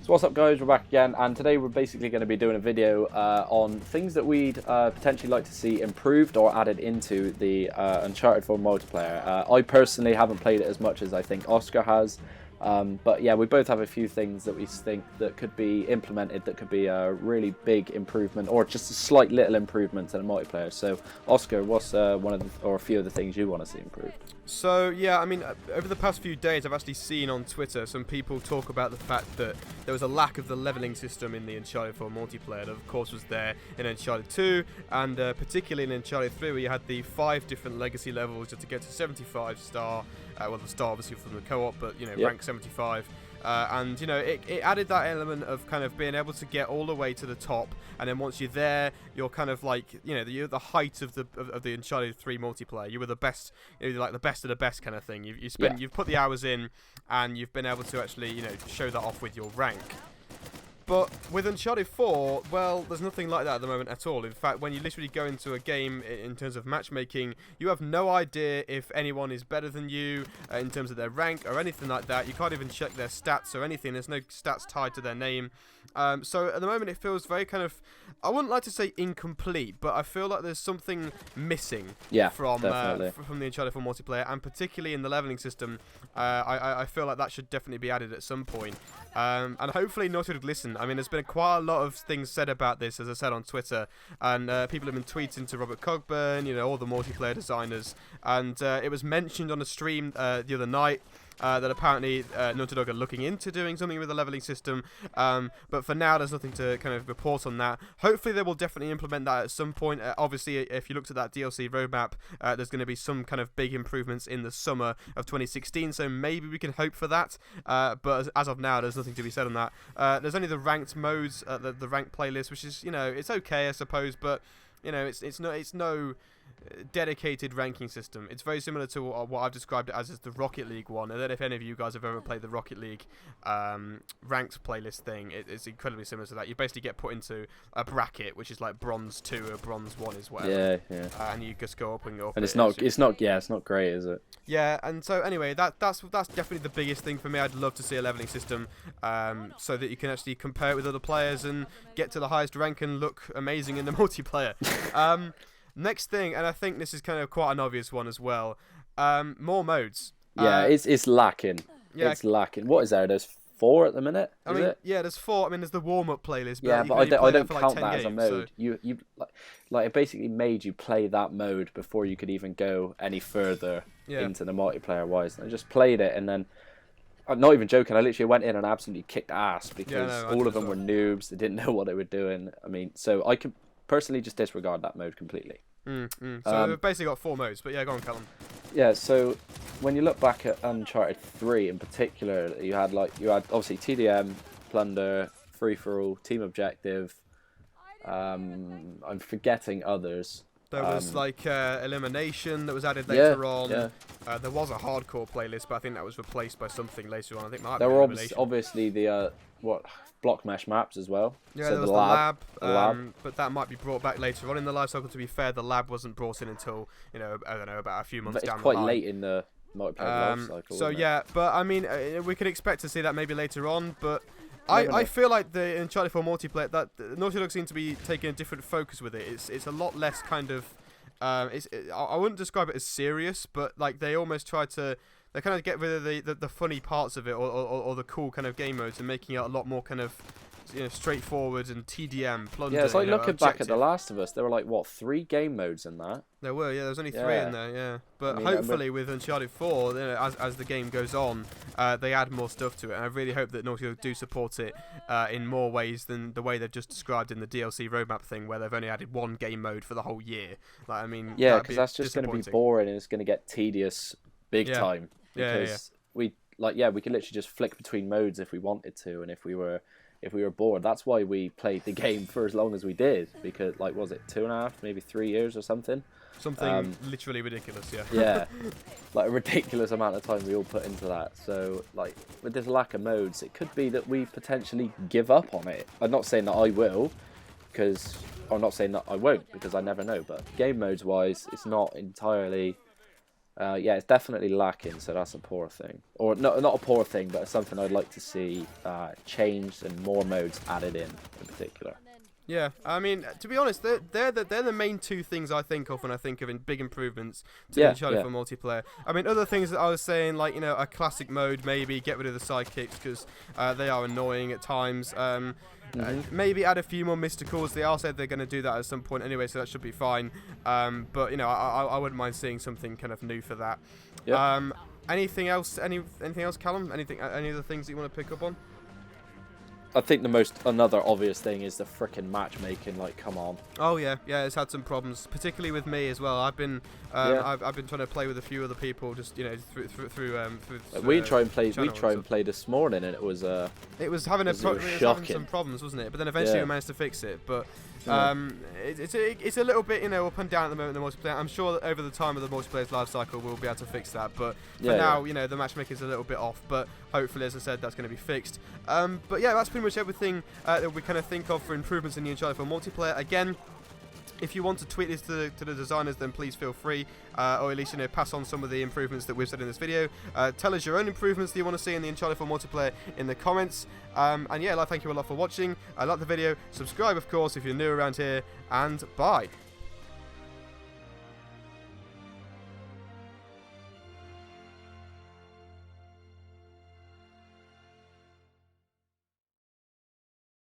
So what's up, guys? We're back again, and today we're basically going to be doing a video on things that we'd potentially like to see improved or added into the Uncharted 4 multiplayer. I personally haven't played it as much as I think Oscar has, but yeah, we both have a few things that we think that could be implemented that could be a really big improvement or just a slight little improvement to the multiplayer. So Oscar, what's one of the, or a few of the things you want to see improved? So yeah, I mean, over the past few days I've actually seen on Twitter some people talk about the fact that there was a lack of the leveling system in the Uncharted 4 multiplayer that of course was there in Uncharted 2 and particularly in Uncharted 3, where you had the 5 different legacy levels just to get to 75 star, well, the star obviously from the co-op, but you know, Yep. rank 75. And you know, it added that element of kind of being able to get all the way to the top, and then once you're there, you're kind of like, you know, you're the height of the Uncharted 3 multiplayer. You were the best, you know, like the best of the best kind of thing. You've put the hours in, and you've been able to actually, you know, show that off with your rank. But with Uncharted 4, well, there's nothing like that at the moment at all. In fact, when you literally go into a game in terms of matchmaking, you have no idea if anyone is better than you in terms of their rank or anything like that. You can't even check their stats or anything. There's no stats tied to their name. So at the moment, it feels very kind of, I wouldn't like to say incomplete, but I feel like there's something missing from the Uncharted 4 multiplayer, and particularly in the leveling system. I feel like that should definitely be added at some point. And hopefully Naughty Dog listen. I mean, there's been quite a lot of things said about this, as I said on Twitter, and people have been tweeting to Robert Cogburn, you know, all the multiplayer designers, and it was mentioned on a stream the other night that apparently Naughty Dog are looking into doing something with the leveling system, but for now there's nothing to kind of report on that. Hopefully they will definitely implement that at some point. Obviously, if you looked at that DLC roadmap, there's going to be some kind of big improvements in the summer of 2016, so maybe we can hope for that, but as of now there's nothing to be said on that. There's only the ranked modes, the ranked playlist, which is, you know, it's okay I suppose, but you know, it's no dedicated ranking system. It's very similar to what I've described it as the Rocket League one. I don't know if any of you guys have ever played the Rocket League ranked playlist thing. It's incredibly similar to that. You basically get put into a bracket, which is like bronze 2 or bronze 1 is whatever. Yeah. And you just go up and go up. And it's not great, is it? Yeah, and so anyway, that's definitely the biggest thing for me. I'd love to see a leveling system, so that you can actually compare it with other players and get to the highest rank and look amazing in the multiplayer. Next thing, and I think this is kind of quite an obvious one as well, more modes. Yeah, it's lacking. Yeah, it's lacking. What is there? There's 4 at the minute. Yeah, there's 4. I mean, there's the warm-up playlist. But yeah, but I don't count that as a mode. So. You like it basically made you play that mode before you could even go any further into the multiplayer wise. I just played it, and then I'm not even joking. I literally went in and absolutely kicked ass because all of them were noobs. They didn't know what they were doing. I mean, so I could personally just disregard that mode completely. So we've basically got 4 modes, but yeah, go on, Callum. Yeah, so when you look back at Uncharted 3 in particular, you had obviously TDM, Plunder, Free for All, Team Objective. I'm forgetting others. There was like Elimination that was added later on. Yeah. There was a hardcore playlist, but I think that was replaced by something later on. I think there were obviously the block mesh maps as well. Yeah, so there was the lab. But that might be brought back later on in the life cycle. To be fair, the lab wasn't brought in until, you know, I don't know, about a few months down the line. It's quite late in the multiplayer life cycle. So yeah, but I mean, we could expect to see that maybe later on, but I feel like the Uncharted 4 multiplayer, that Naughty Dog seem to be taking a different focus with it. It's a lot less kind of, I wouldn't describe it as serious, but like they almost try to, they kind of get rid of the funny parts of it, or the cool kind of game modes, and making it a lot more kind of, you know, straightforward and TDM, plunder. Yeah, it's like looking back at The Last of Us, there were like, what, 3 game modes in that? There were, yeah, there was only 3 in there, yeah. But hopefully with Uncharted 4, you know, as the game goes on, they add more stuff to it, and I really hope that Naughty Dog do support it in more ways than the way they've just described in the DLC roadmap thing, where they've only added 1 game mode for the whole year. Like, I mean, yeah, because that's just going to be boring, and it's going to get tedious big time. Because we could literally just flick between modes if we wanted to, and if we were bored. That's why we played the game for as long as we did, because like, was it 2.5, maybe 3 years or something? Something literally ridiculous, yeah. Yeah, like a ridiculous amount of time we all put into that. So like, with this lack of modes, it could be that we potentially give up on it. I'm not saying that I will, because I'm not saying that I won't, because I never know. But game modes wise, it's not entirely Yeah, it's definitely lacking, so that's a poor thing. Or not a poor thing, but it's something I'd like to see changed and more modes added in particular. Yeah, I mean, to be honest, they're the main two things I think of when I think of in big improvements to the Uncharted 4 multiplayer. I mean, other things that I was saying, like, you know, a classic mode, maybe get rid of the sidekicks because they are annoying at times. Maybe add a few more mysticals. They all said they're going to do that at some point anyway, so that should be fine. But you know, I wouldn't mind seeing something kind of new for that. Yep. Anything else? Anything else, Callum? Any other things that you want to pick up on? I think another obvious thing is the frickin' matchmaking. Like, come on. Oh yeah, it's had some problems, particularly with me as well. I've been trying to play with a few other people, just, you know, through. We try and play this morning, and it was having some problems, wasn't it? But then eventually we managed to fix it. But it's a little bit, you know, up and down at the moment in the multiplayer. I'm sure that over the time of the multiplayer's life cycle we'll be able to fix that. But for now, you know, the matchmaking's a little bit off. But hopefully, as I said, that's going to be fixed. But yeah, that's pretty much everything that we kind of think of for improvements in the Uncharted 4 multiplayer. Again, if you want to tweet this to the designers, then please feel free, or at least, you know, pass on some of the improvements that we've said in this video. Tell us your own improvements that you want to see in the Uncharted 4 multiplayer in the comments. And yeah, thank you a lot for watching. Like the video, subscribe of course if you're new around here, and bye.